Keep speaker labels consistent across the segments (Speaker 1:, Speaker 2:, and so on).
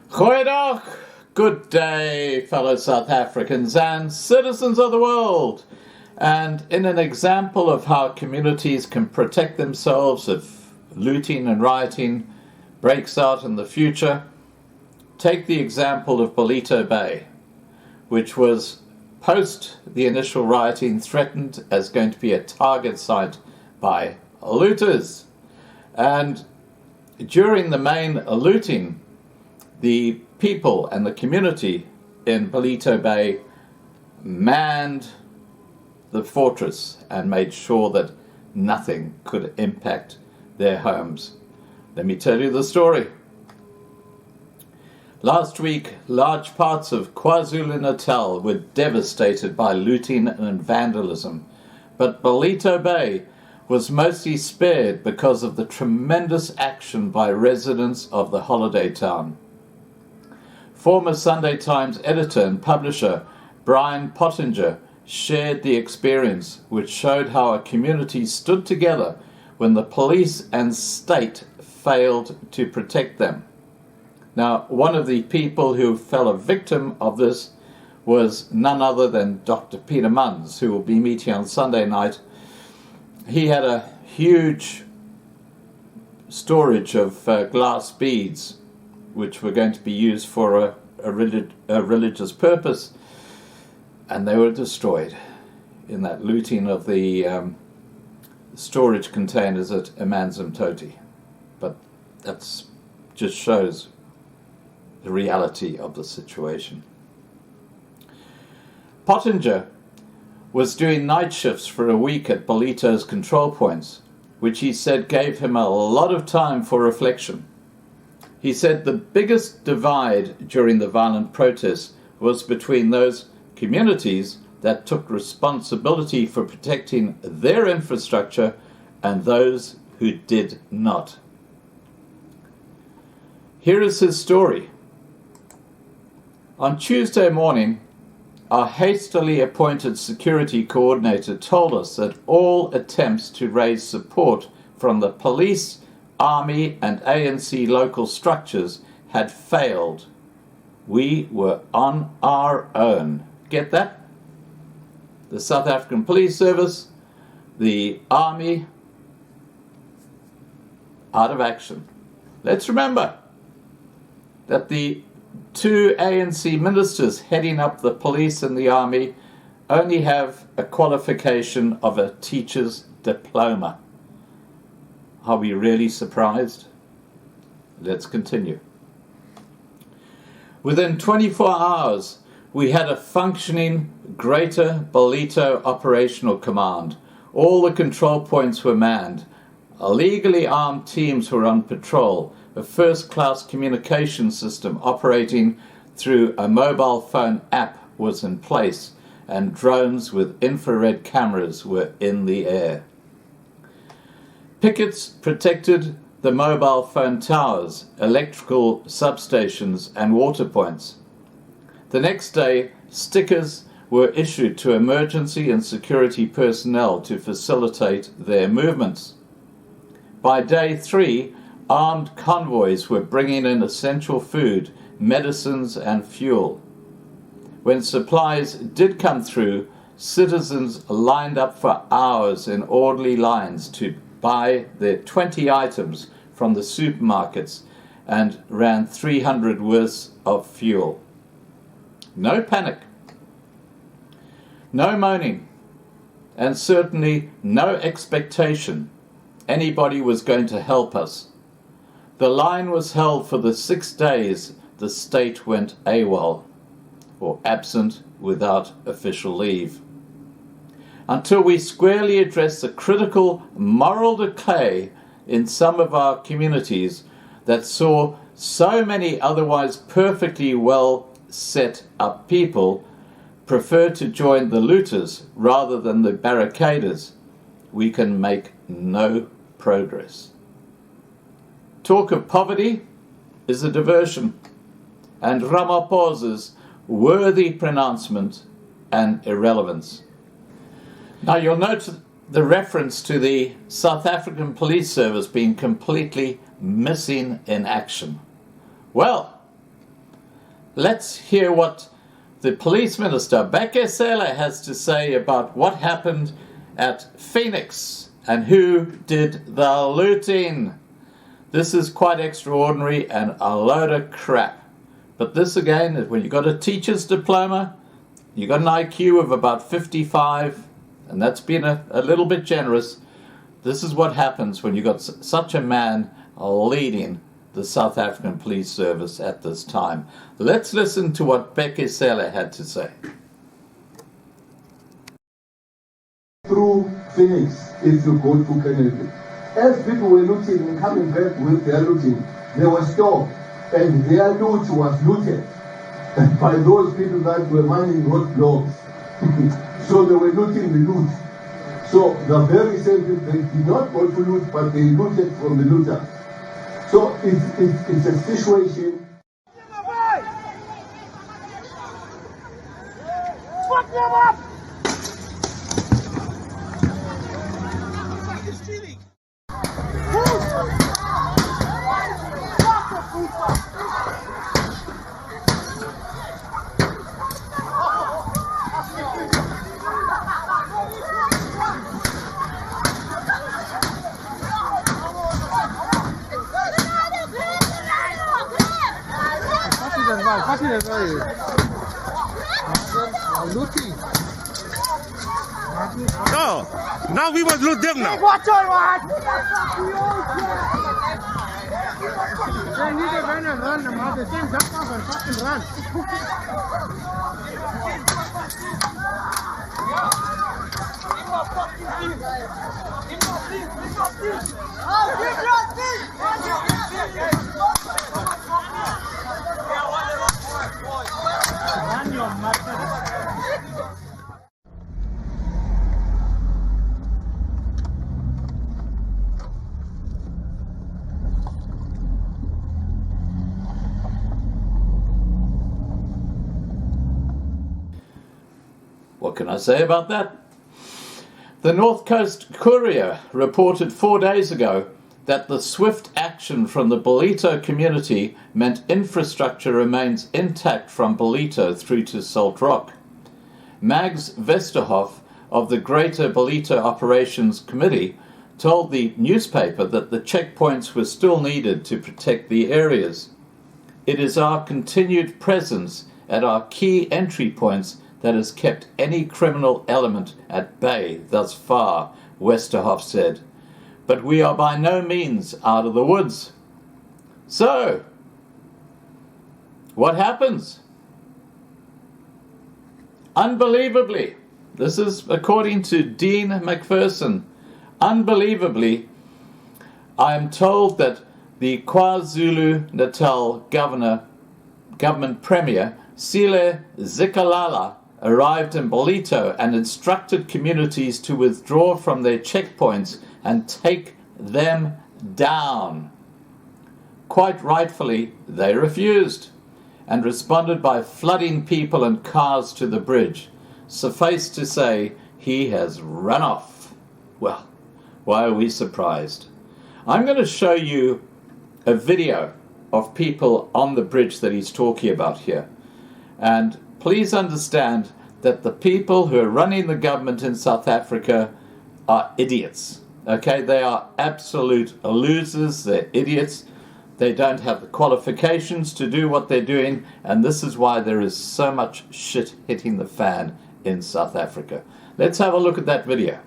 Speaker 1: Goeiedag, good day, fellow South Africans and citizens of the world. And in an example of how communities can protect themselves if looting and rioting breaks out in the future, take the example of Ballito Bay, which was, post the initial rioting, threatened as going to be a target site by looters. And during the main looting, the people and the community in Ballito Bay manned the fortress and made sure that nothing could impact their homes. Let me tell you the story. Last week, large parts of KwaZulu-Natal were devastated by looting and vandalism, but Ballito Bay was mostly spared because of the tremendous action by residents of the holiday town. Former Sunday Times editor and publisher Brian Pottinger shared the experience, which showed how a community stood together when the police and state failed to protect them. Now, one of the people who fell a victim of this was none other than Dr. Peter Munns, who will be meeting on Sunday night. He had a huge storage of glass beads, which were going to be used for a religious purpose, and they were destroyed in that looting of the storage containers at Amanzimtoti. But that just shows the reality of the situation. Pottinger was doing night shifts for a week at Ballito's control points, which he said gave him a lot of time for reflection. He said the biggest divide during the violent protests was between those communities that took responsibility for protecting their infrastructure and those who did not. Here is his story. On Tuesday morning, our hastily appointed security coordinator told us that all attempts to raise support from the police, army and ANC local structures had failed. We were on our own. Get that? The South African Police Service, the army, out of action. Let's remember that the two ANC ministers heading up the police and the army only have a qualification of a teacher's diploma. Are we really surprised? Let's continue. Within 24 hours, we had a functioning Greater Ballito Operational Command. All the control points were manned. Illegally armed teams were on patrol. A first-class communication system operating through a mobile phone app was in place, and drones with infrared cameras were in the air. Pickets protected the mobile phone towers, electrical substations and water points. The next day, stickers were issued to emergency and security personnel to facilitate their movements. By day 3, armed convoys were bringing in essential food, medicines and fuel. When supplies did come through, citizens lined up for hours in orderly lines to buy their 20 items from the supermarkets and ran 300 worths of fuel. No panic, no moaning, and certainly no expectation anybody was going to help us. The line was held for the 6 days the state went AWOL, or absent without official leave, until we squarely address the critical moral decay in some of our communities that saw so many otherwise perfectly well set up people prefer to join the looters rather than the barricaders. We can make no progress. Talk of poverty is a diversion, and Ramaphosa's worthy pronouncement and irrelevance. Now you'll note the reference to the South African Police Service being completely missing in action. Well, let's hear what the Police Minister, Bheki Cele, has to say about what happened at Phoenix and who did the looting. This is quite extraordinary and a load of crap. But this again is when you've got a teacher's diploma, you've got an IQ of about 55, and that's been a little bit generous. This is what happens when you've got such a man leading the South African Police Service at this time. Let's listen to what Bheki Cele had to say.
Speaker 2: Through Phoenix, if you go to Kennedy, as people were looting and coming back with their looting, they were stopped, and their loot was looted by those people that were minding roadblocks. So they were looting the loot. So the very same people, they did not go to loot, but they looted from the looter. So it's a situation.
Speaker 3: Fuck them up!
Speaker 4: No, now we must loot them now.
Speaker 3: Watch out, man! They need to run and run, man. They can't jump off and fucking run.
Speaker 1: What can I say about that? The North Coast Courier reported 4 days ago that the swift action from the Ballito community meant infrastructure remains intact from Ballito through to Salt Rock. Mags Vesterhoff of the Greater Ballito Operations Committee told the newspaper that the checkpoints were still needed to protect the areas. It is our continued presence at our key entry points that has kept any criminal element at bay thus far, Westerhoff said. But we are by no means out of the woods. So, what happens? Unbelievably, this is according to Dean McPherson, unbelievably, I am told that the KwaZulu-Natal government premier, Cele Zikalala, arrived in Ballito and instructed communities to withdraw from their checkpoints and take them down. Quite rightfully, they refused and responded by flooding people and cars to the bridge. Suffice to say, he has run off. Well, why are we surprised? I'm going to show you a video of people on the bridge that he's talking about here. And please understand that the people who are running the government in South Africa are idiots. Okay, they are absolute losers, they're idiots. They don't have the qualifications to do what they're doing, and this is why there is so much shit hitting the fan in South Africa. Let's have a look at that video.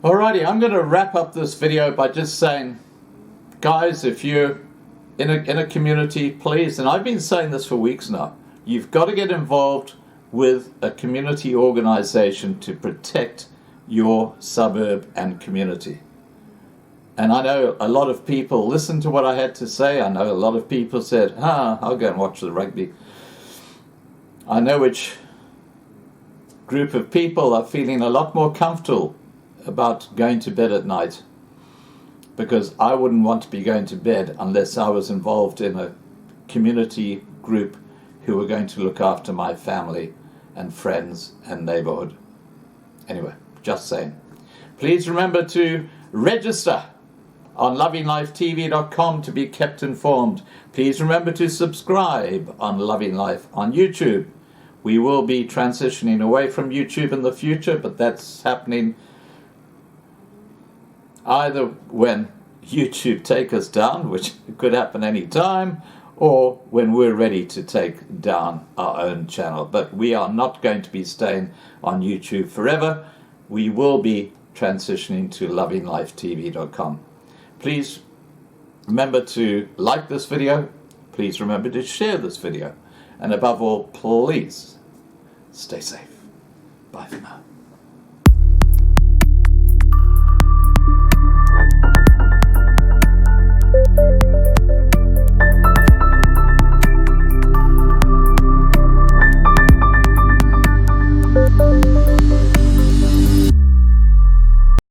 Speaker 1: Alrighty, I'm going to wrap up this video by just saying, guys, if you're in a community, please, and I've been saying this for weeks now, you've got to get involved with a community organization to protect your suburb and community. And I know a lot of people listened to what I had to say. I know a lot of people said, I'll go and watch the rugby. I know which group of people are feeling a lot more comfortable about going to bed at night, because I wouldn't want to be going to bed unless I was involved in a community group who were going to look after my family and friends and neighborhood. Anyway, just saying. Please remember to register on lovinglifetv.com to be kept informed. Please remember to subscribe on Loving Life on YouTube. We will be transitioning away from YouTube in the future, but that's happening either when YouTube take us down, which could happen any time, or when we're ready to take down our own channel. But we are not going to be staying on YouTube forever. We will be transitioning to lovinglifetv.com. Please remember to like this video. Please remember to share this video. And above all, please stay safe. Bye for now.